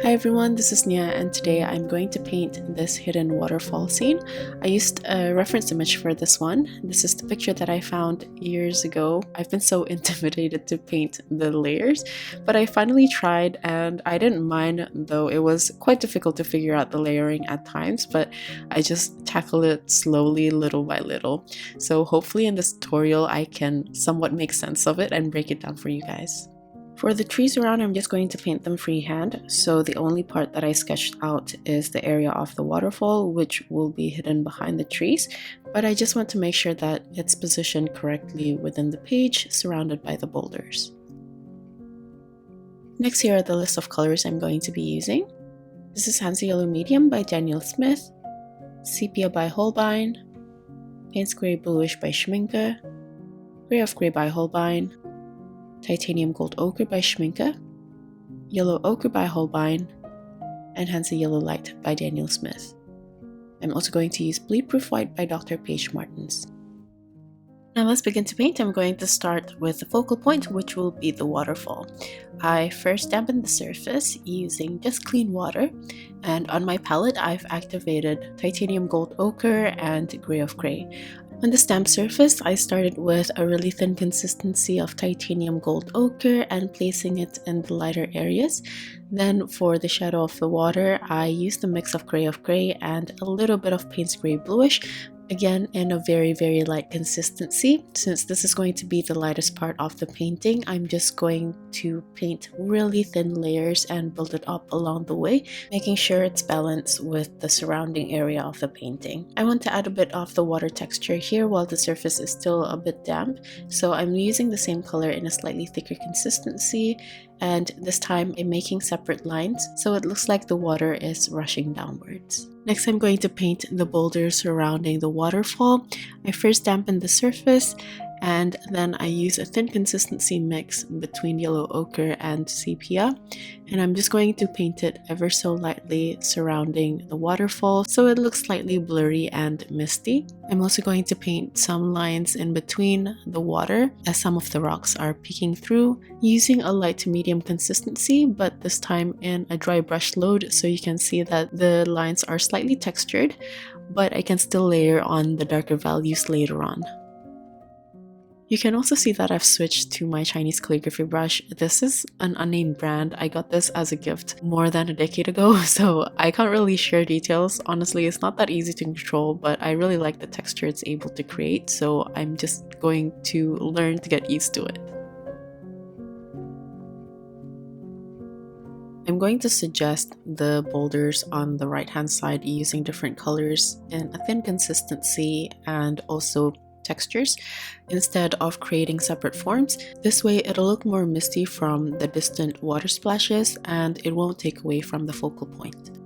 Hi everyone, this is Nia and today I'm going to paint this hidden waterfall scene. I used a reference image for this one. This is the picture that I found years ago. I've been so intimidated to paint the layers, but I finally tried and I didn't mind, though it was quite difficult to figure out the layering at times, but I just tackled it slowly, little by little. So hopefully in this tutorial I can somewhat make sense of it and break it down for you guys. For the trees around, I'm just going to paint them freehand, so the only part that I sketched out is the area of the waterfall, which will be hidden behind the trees, but I just want to make sure that it's positioned correctly within the page, surrounded by the boulders. Next, here are the list of colors I'm going to be using. This is Hansa Yellow Medium by Daniel Smith, Sepia by Holbein, Payne's Grey Bluish by Schmincke, Grey of Grey by Holbein, Titanium Gold Ochre by Schminke, Yellow Ochre by Holbein, and Hansa Yellow Light by Daniel Smith. I'm also going to use Bleed-Proof White by Dr. Paige Martens. Now let's begin to paint. I'm going to start with the focal point, which will be the waterfall. I first dampened the surface using just clean water, and on my palette I've activated Titanium Gold Ochre and Grey of Grey. On the stamp surface, I started with a really thin consistency of Titanium Gold Ochre and placing it in the lighter areas. Then for the shadow of the water, I used a mix of Grey of Grey and a little bit of Payne's Grey Bluish, again in a very light consistency. Since this is going to be the lightest part of the painting, I'm just going to paint really thin layers and build it up along the way, making sure it's balanced with the surrounding area of the painting. I want to add a bit of the water texture here while the surface is still a bit damp, so I'm using the same color in a slightly thicker consistency, and this time I'm making separate lines so it looks like the water is rushing downwards. Next, I'm going to paint the boulders surrounding the waterfall. I first dampen the surface and then I use a thin consistency mix between yellow ochre and sepia, and I'm just going to paint it ever so lightly surrounding the waterfall so it looks slightly blurry and misty. I'm also going to paint some lines in between the water as some of the rocks are peeking through, using a light to medium consistency, but this time in a dry brush load, so you can see that the lines are slightly textured, but I can still layer on the darker values later on. You can also see that I've switched to my Chinese calligraphy brush. This is an unnamed brand. I got this as a gift more than a decade ago, so I can't really share details. Honestly, it's not that easy to control, but I really like the texture it's able to create, so I'm just going to learn to get used to it. I'm going to suggest the boulders on the right hand side using different colors in a thin consistency and also textures instead of creating separate forms. This way it'll look more misty from the distant water splashes and it won't take away from the focal point.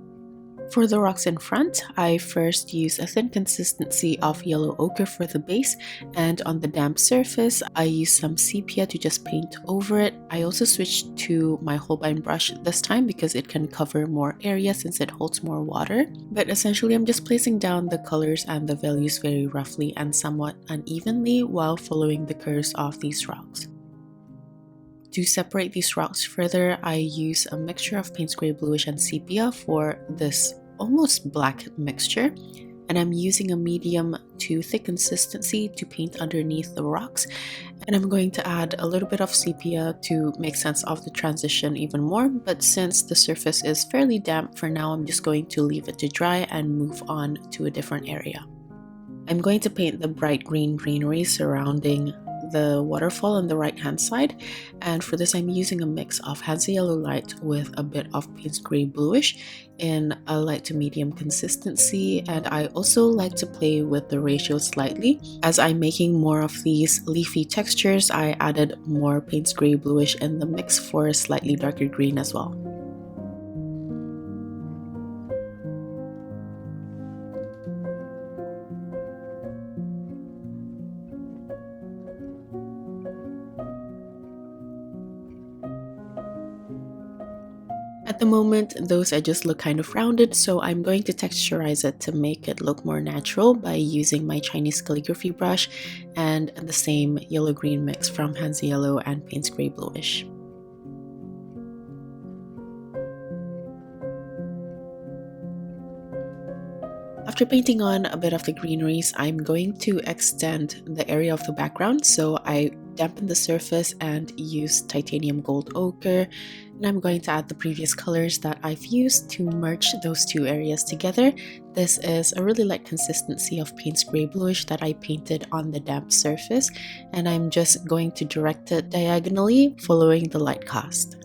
For the rocks in front, I first use a thin consistency of yellow ochre for the base, and on the damp surface I use some sepia to just paint over it. I also switched to my Holbein brush this time because it can cover more area since it holds more water, but essentially I'm just placing down the colors and the values very roughly and somewhat unevenly while following the curves of these rocks. To separate these rocks further, I use a mixture of Payne's Grey Bluish and Sepia for this almost black mixture, and I'm using a medium to thick consistency to paint underneath the rocks, and I'm going to add a little bit of sepia to make sense of the transition even more, but since the surface is fairly damp for now, I'm just going to leave it to dry and move on to a different area. I'm going to paint the bright green greenery surrounding the waterfall on the right hand side, and for this I'm using a mix of Hansa Yellow Light with a bit of Payne's Grey Bluish in a light to medium consistency, and I also like to play with the ratio slightly. As I'm making more of these leafy textures, I added more Payne's Grey Bluish in the mix for a slightly darker green as well. At the moment, those edges look kind of rounded, so I'm going to texturize it to make it look more natural by using my Chinese calligraphy brush and the same yellow-green mix from Hansa Yellow and Payne's Grey Bluish. After painting on a bit of the greeneries, I'm going to extend the area of the background. So I dampen the surface and use titanium gold ochre. And I'm going to add the previous colors that I've used to merge those two areas together. This is a really light consistency of Payne's Grey Bluish that I painted on the damp surface. And I'm just going to direct it diagonally following the light cast.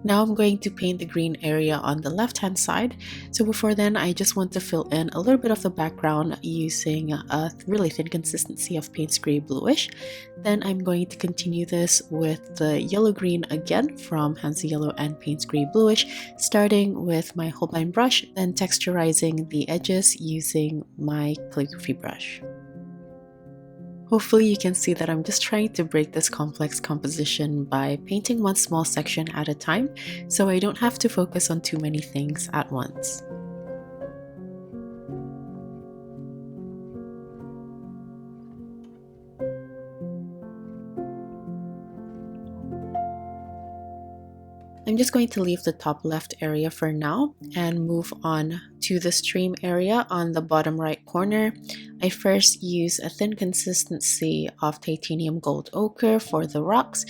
Now I'm going to paint the green area on the left hand side. So before then, I just want to fill in a little bit of the background using a really thin consistency of Payne's Grey Bluish. Then I'm going to continue this with the yellow green again from Hansa Yellow and Payne's Grey Bluish, starting with my Holbein brush, then texturizing the edges using my calligraphy brush. Hopefully you can see that I'm just trying to break this complex composition by painting one small section at a time, so I don't have to focus on too many things at once. I'm just going to leave the top left area for now and move on to the stream area on the bottom right corner. I first use a thin consistency of titanium gold ochre for the rocks.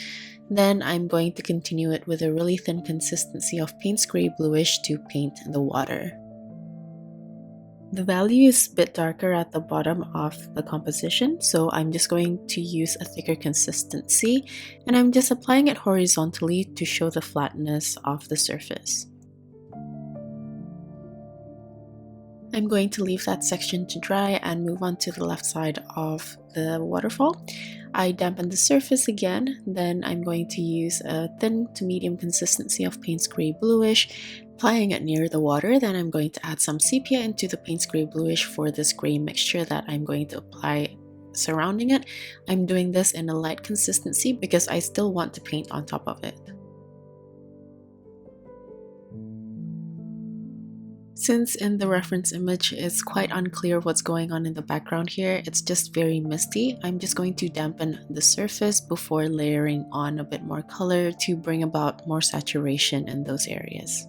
Then I'm going to continue it with a really thin consistency of Payne's Grey Bluish to paint the water. The value is a bit darker at the bottom of the composition, so I'm just going to use a thicker consistency, and I'm just applying it horizontally to show the flatness of the surface. I'm going to leave that section to dry and move on to the left side of the waterfall. I dampen the surface again, then I'm going to use a thin to medium consistency of Payne's Grey Bluish, applying it near the water. Then I'm going to add some sepia into the Payne's Grey Bluish for this grey mixture that I'm going to apply surrounding it. I'm doing this in a light consistency because I still want to paint on top of it. Since in the reference image it's quite unclear what's going on in the background here, it's just very misty, I'm just going to dampen the surface before layering on a bit more color to bring about more saturation in those areas.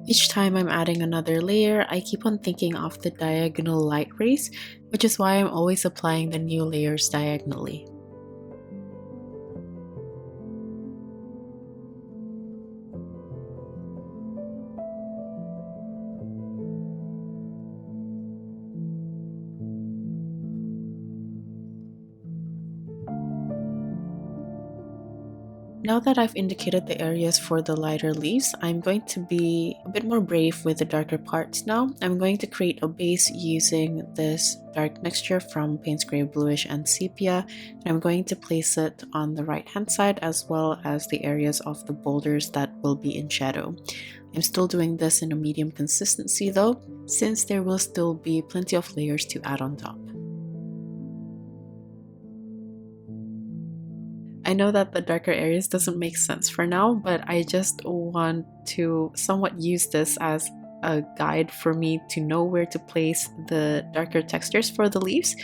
Each time I'm adding another layer, I keep on thinking of the diagonal light rays, which is why I'm always applying the new layers diagonally. Now that I've indicated the areas for the lighter leaves, I'm going to be a bit more brave with the darker parts now. I'm going to create a base using this dark mixture from Payne's Grey Bluish and Sepia, and I'm going to place it on the right hand side as well as the areas of the boulders that will be in shadow. I'm still doing this in a medium consistency though, since there will still be plenty of layers to add on top. I know that the darker areas doesn't make sense for now, but I just want to somewhat use this as a guide for me to know where to place the darker textures for the leaves.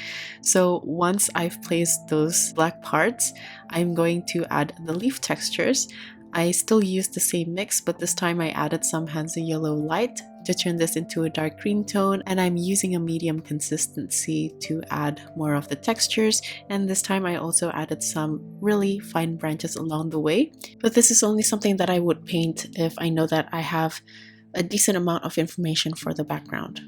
So once I've placed those black parts, I'm going to add the leaf textures. I still use the same mix, but this time I added some Hansa Yellow Light to turn this into a dark green tone, and I'm using a medium consistency to add more of the textures, and this time I also added some really fine branches along the way. But this is only something that I would paint if I know that I have a decent amount of information for the background.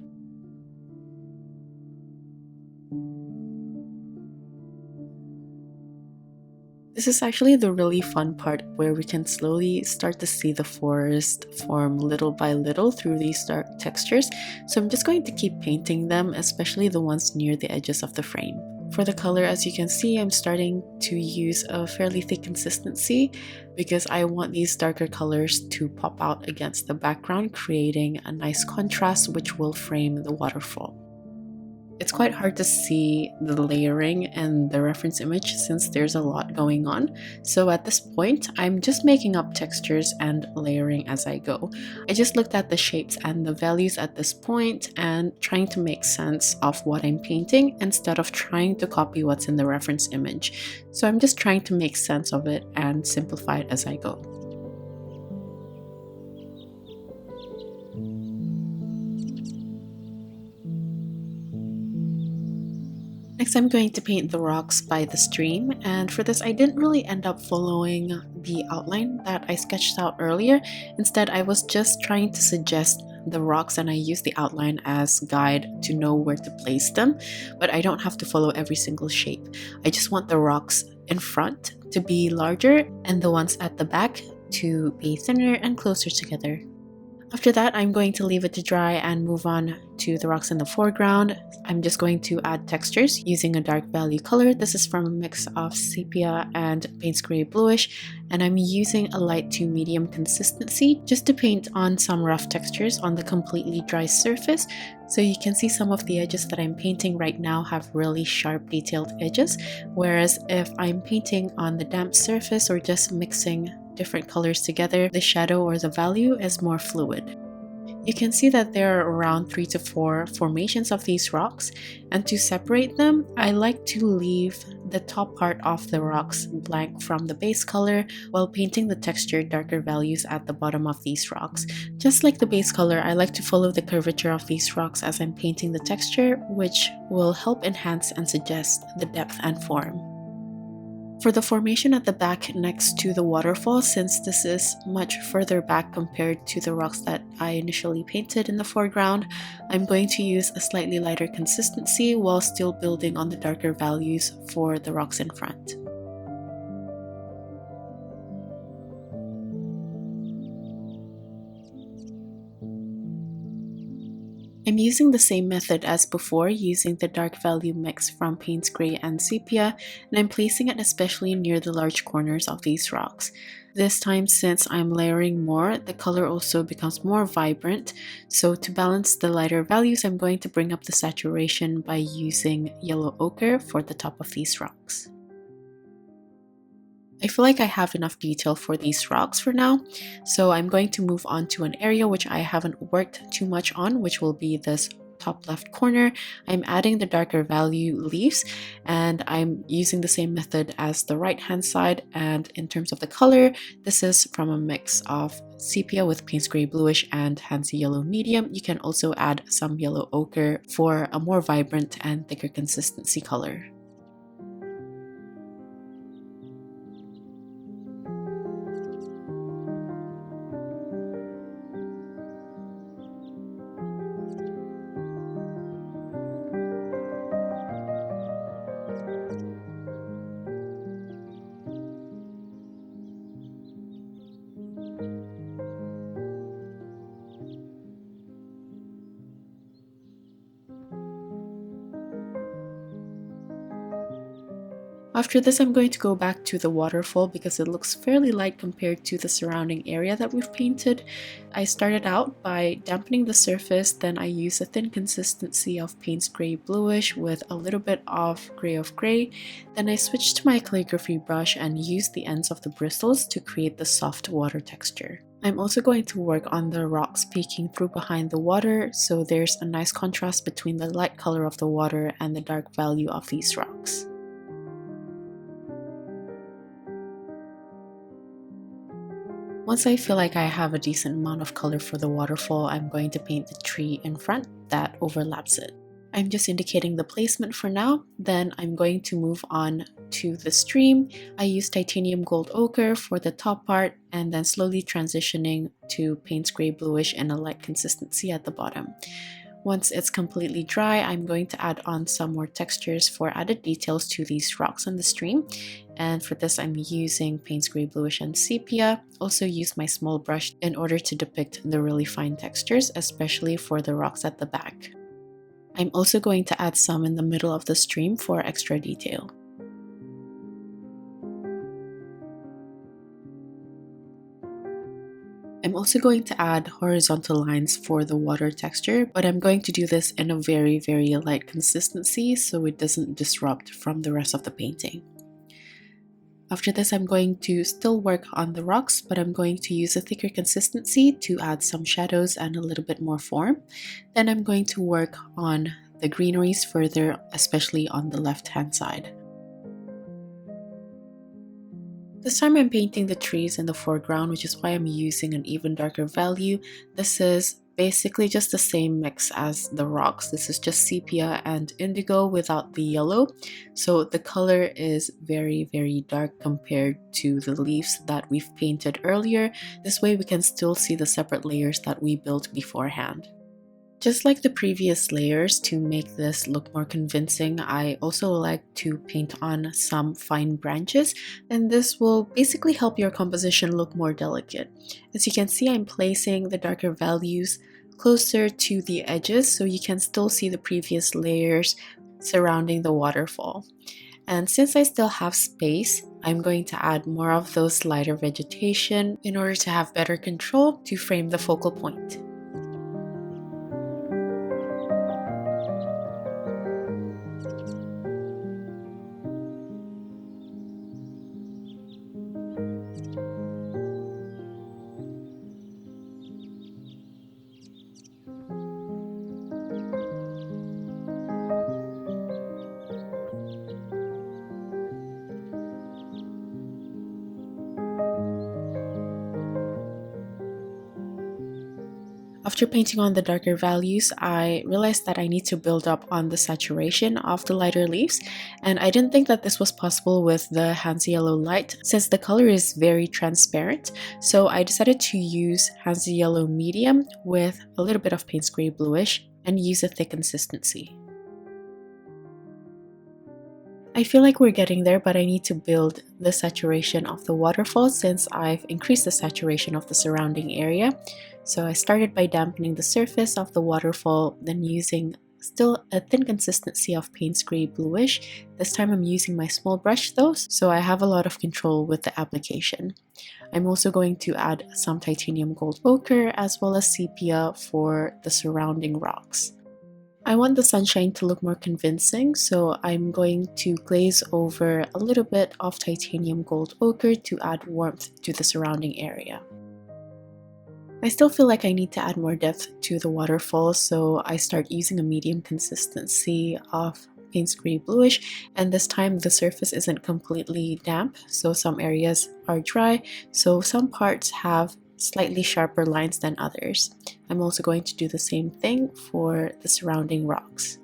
This is actually the really fun part where we can slowly start to see the forest form little by little through these dark textures. So I'm just going to keep painting them, especially the ones near the edges of the frame. For the color, as you can see, I'm starting to use a fairly thick consistency because I want these darker colors to pop out against the background, creating a nice contrast which will frame the waterfall. It's quite hard to see the layering and the reference image since there's a lot going on. So at this point, I'm just making up textures and layering as I go. I just looked at the shapes and the values at this point and trying to make sense of what I'm painting instead of trying to copy what's in the reference image. So I'm just trying to make sense of it and simplify it as I go. Next, I'm going to paint the rocks by the stream, and for this I didn't really end up following the outline that I sketched out earlier. Instead, I was just trying to suggest the rocks and I used the outline as guide to know where to place them, but I don't have to follow every single shape. I just want the rocks in front to be larger and the ones at the back to be thinner and closer together. After that, I'm going to leave it to dry and move on to the rocks in the foreground. I'm just going to add textures using a dark value color. This is from a mix of sepia and Payne's Gray Bluish, and I'm using a light to medium consistency just to paint on some rough textures on the completely dry surface. So you can see some of the edges that I'm painting right now have really sharp detailed edges, whereas if I'm painting on the damp surface or just mixing different colors together, the shadow or the value is more fluid. You can see that there are around 3 to 4 formations of these rocks, and to separate them, I like to leave the top part of the rocks blank from the base color while painting the textured darker values at the bottom of these rocks. Just like the base color, I like to follow the curvature of these rocks as I'm painting the texture, which will help enhance and suggest the depth and form. For the formation at the back next to the waterfall, since this is much further back compared to the rocks that I initially painted in the foreground, I'm going to use a slightly lighter consistency while still building on the darker values for the rocks in front. I'm using the same method as before, using the dark value mix from Payne's Gray and Sepia, and I'm placing it especially near the large corners of these rocks. This time, since I'm layering more, the color also becomes more vibrant, so to balance the lighter values, I'm going to bring up the saturation by using yellow ochre for the top of these rocks. I feel like I have enough detail for these rocks for now, so I'm going to move on to an area which I haven't worked too much on, which will be this top left corner. I'm adding the darker value leaves, and I'm using the same method as the right hand side. And in terms of the color, this is from a mix of sepia with Payne's Gray Bluish and Hansa Yellow Medium. You can also add some yellow ochre for a more vibrant and thicker consistency color. After this, I'm going to go back to the waterfall because it looks fairly light compared to the surrounding area that we've painted. I started out by dampening the surface, then I used a thin consistency of Payne's Gray Bluish with a little bit of gray. Then I switched to my calligraphy brush and used the ends of the bristles to create the soft water texture. I'm also going to work on the rocks peeking through behind the water, so there's a nice contrast between the light color of the water and the dark value of these rocks. Once I feel like I have a decent amount of color for the waterfall, I'm going to paint the tree in front that overlaps it. I'm just indicating the placement for now, then I'm going to move on to the stream. I use titanium gold ochre for the top part and then slowly transitioning to Payne's Gray Bluish and a light consistency at the bottom. Once it's completely dry, I'm going to add on some more textures for added details to these rocks on the stream. And for this, I'm using Payne's Gray Bluish and Sepia. Also use my small brush in order to depict the really fine textures, especially for the rocks at the back. I'm also going to add some in the middle of the stream for extra detail. I'm also going to add horizontal lines for the water texture, but I'm going to do this in a very light consistency so it doesn't disrupt from the rest of the painting. After this, I'm going to still work on the rocks, but I'm going to use a thicker consistency to add some shadows and a little bit more form. Then I'm going to work on the greeneries further, especially on the left-hand side. This time I'm painting the trees in the foreground, which is why I'm using an even darker value. This is basically just the same mix as the rocks. This is just sepia and indigo without the yellow. So the color is very, very dark compared to the leaves that we've painted earlier. This way we can still see the separate layers that we built beforehand. Just like the previous layers, to make this look more convincing, I also like to paint on some fine branches, and this will basically help your composition look more delicate. As you can see, I'm placing the darker values closer to the edges so you can still see the previous layers surrounding the waterfall. And since I still have space, I'm going to add more of those lighter vegetation in order to have better control to frame the focal point. After painting on the darker values, I realized that I need to build up on the saturation of the lighter leaves, and I didn't think that this was possible with the Hansa Yellow Light since the color is very transparent. So I decided to use Hansa Yellow Medium with a little bit of Payne's Gray Bluish and use a thick consistency. I feel like we're getting there, but I need to build the saturation of the waterfall since I've increased the saturation of the surrounding area. So I started by dampening the surface of the waterfall, then using still a thin consistency of Payne's Gray Bluish. This time I'm using my small brush though, so I have a lot of control with the application. I'm also going to add some titanium gold ochre as well as sepia for the surrounding rocks. I want the sunshine to look more convincing, so I'm going to glaze over a little bit of titanium gold ochre to add warmth to the surrounding area. I still feel like I need to add more depth to the waterfall, so I start using a medium consistency of Payne's Gray Bluish, and this time the surface isn't completely damp, so some areas are dry, so some parts have slightly sharper lines than others. I'm also going to do the same thing for the surrounding rocks.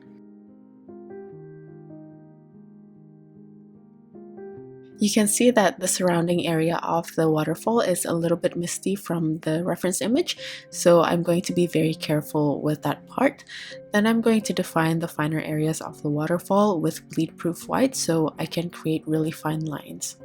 You can see that the surrounding area of the waterfall is a little bit misty from the reference image, so I'm going to be very careful with that part. Then I'm going to define the finer areas of the waterfall with bleed-proof white so I can create really fine lines.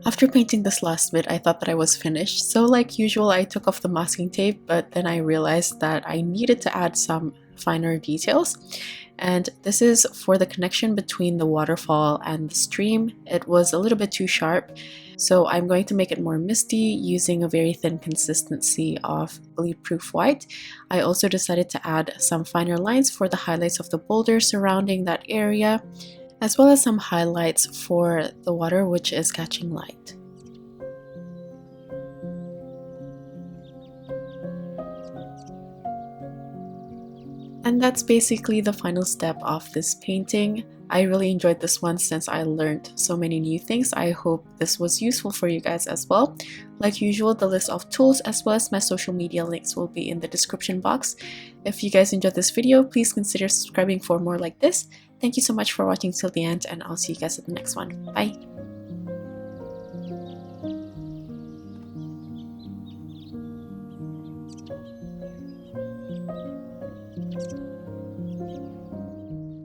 After painting this last bit, I thought that I was finished, so like usual I took off the masking tape, but then I realized that I needed to add some finer details. And this is for the connection between the waterfall and the stream. It was a little bit too sharp, so I'm going to make it more misty using a very thin consistency of bleed-proof white. I also decided to add some finer lines for the highlights of the boulder surrounding that area, as well as some highlights for the water which is catching light. And that's basically the final step of this painting. I really enjoyed this one since I learned so many new things. I hope this was useful for you guys as well. Like usual, the list of tools as well as my social media links will be in the description box. If you guys enjoyed this video, please consider subscribing for more like this. Thank you so much for watching till the end, and I'll see you guys at the next one. Bye!